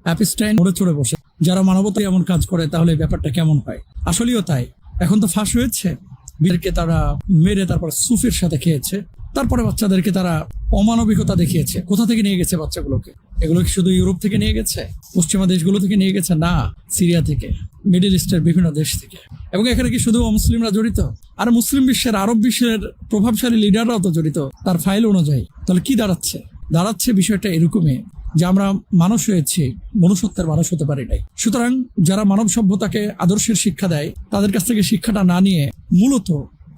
অ্যাপিস্টাইন নড়ে চড়ে বসে। যারা মানবতায় এমন কাজ করে তাহলে এই ব্যাপারটা কেমন হয়? আসলেও তাই। এখন তো ফাঁস হয়েছে, বিদেরকে তারা মেরে তারপর সুফের সাথে খেয়েছে, তারপরে বাচ্চাদেরকে তারা অমানবিকতা দেখিয়েছে। কোথা থেকে নিয়ে গেছে বাচ্চাগুলোকে? এগুলো কি শুধু ইউরোপ থেকে নিয়ে গেছে, পশ্চিমা দেশগুলো থেকে নিয়ে গেছে? না, সিরিয়া থেকে, মিডল ইস্টের বিভিন্ন দেশ থেকে। এবং এখানে কি শুধু অমুসলিমরা জড়িত? আর মুসলিম বিশ্বের, আরব বিশ্বের প্রভাবশালী লিডাররাও তো জড়িত তার ফাইল অনুযায়ী। তাহলে কি দাঁড়াচ্ছে বিষয়টা এরকমই যে আমরা মানুষ হয়েছি, মনুষ্যত্বের মানুষ হতে পারি নাই। সুতরাং যারা মানব সভ্যতাকে আদর্শের শিক্ষা দেয় তাদের কাছ থেকে শিক্ষাটা না নিয়ে মূলত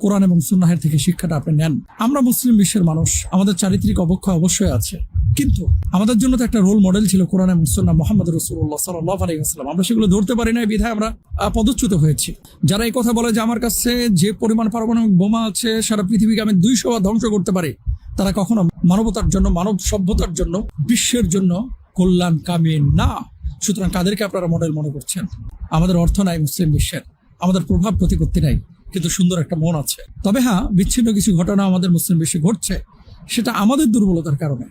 কোরআন এবং সুন্নাহের থেকে শিক্ষাটা আপনি নেন। আমরা মুসলিম বিশ্বের মানুষ, আমাদের চারিত্রিক অবক্ষয় অবশ্যই আছে, কিন্তু আমাদের জন্য তো একটা রোল মডেল ছিল কোরআন এবং সুন্নাহ, মুহাম্মদ রাসূলুল্লাহ সাল্লাল্লাহু আলাইহি ওয়াসাল্লাম। আমরা সেগুলো ধরতে পারি না, বিধায় আমরা পদচ্যুত হয়েছি। যারা এই কথা বলে যে আমার কাছে যে পরিমাণ পারমাণবিক বোমা আছে সারা পৃথিবীকে আমি 200 বার ধ্বংস করতে পারি, তারা কখনো মানবতার জন্য, মানব সভ্যতার জন্য, বিশ্বের জন্য কল্যাণকামী না। সুতরাং কাদেরকে আপনারা মডেল মনে করছেন? আমাদের অর্থ নাই মুসলিম বিশ্বের, আমাদের প্রভাব প্রতিপত্তি নাই, কিন্তু সুন্দর একটা মন আছে। তবে হ্যাঁ, বিচ্ছিন্ন কিছু ঘটনা আমাদের মুসলিম বিশ্বে ঘটছে, সেটা আমাদের দুর্বলতার কারণে।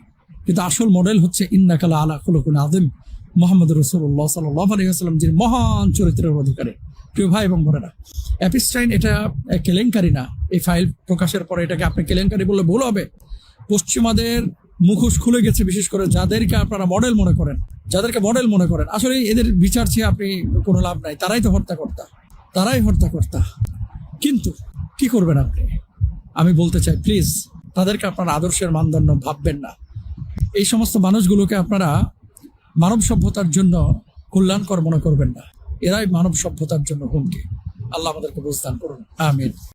কিন্তু আসল মডেল হচ্ছে ইন্নাকা লা আলা খুলুকিন আযীম, মুহাম্মদ রাসূলুল্লাহ সাল্লাল্লাহু আলাইহি ওয়াসাল্লাম, যিনি মহান চরিত্রের অধিকারী। প্রিয় ভাই এবং বোনেরা, অ্যাপিস্টাইন এটা কেলেঙ্কারি না। এই ফাইল প্রকাশের পরে এটাকে আপনি কেলেঙ্কারি বললে ভুল হবে। পশ্চিমাদের মুখোশ খুলে গেছে, বিশেষ করে যাদেরকে আপনারা মডেল মনে করেন, আসলে এদের বিচার চেয়ে আপনি কোনো লাভ নাই। তারাই তো হর্তাকর্তা। কিন্তু কি করবেন আপনি? আমি বলতে চাই, প্লিজ তাদেরকে আপনার আদর্শের মানদণ্ড ভাববেন না। এই সমস্ত মানুষগুলোকে আপনারা মানব সভ্যতার জন্য কল্যাণকর মনে করবেন না। এরাই মানব সভ্যতার জন্য হুমকি। আল্লাহ আমাদেরকে বুঝদান করুন, আমিন।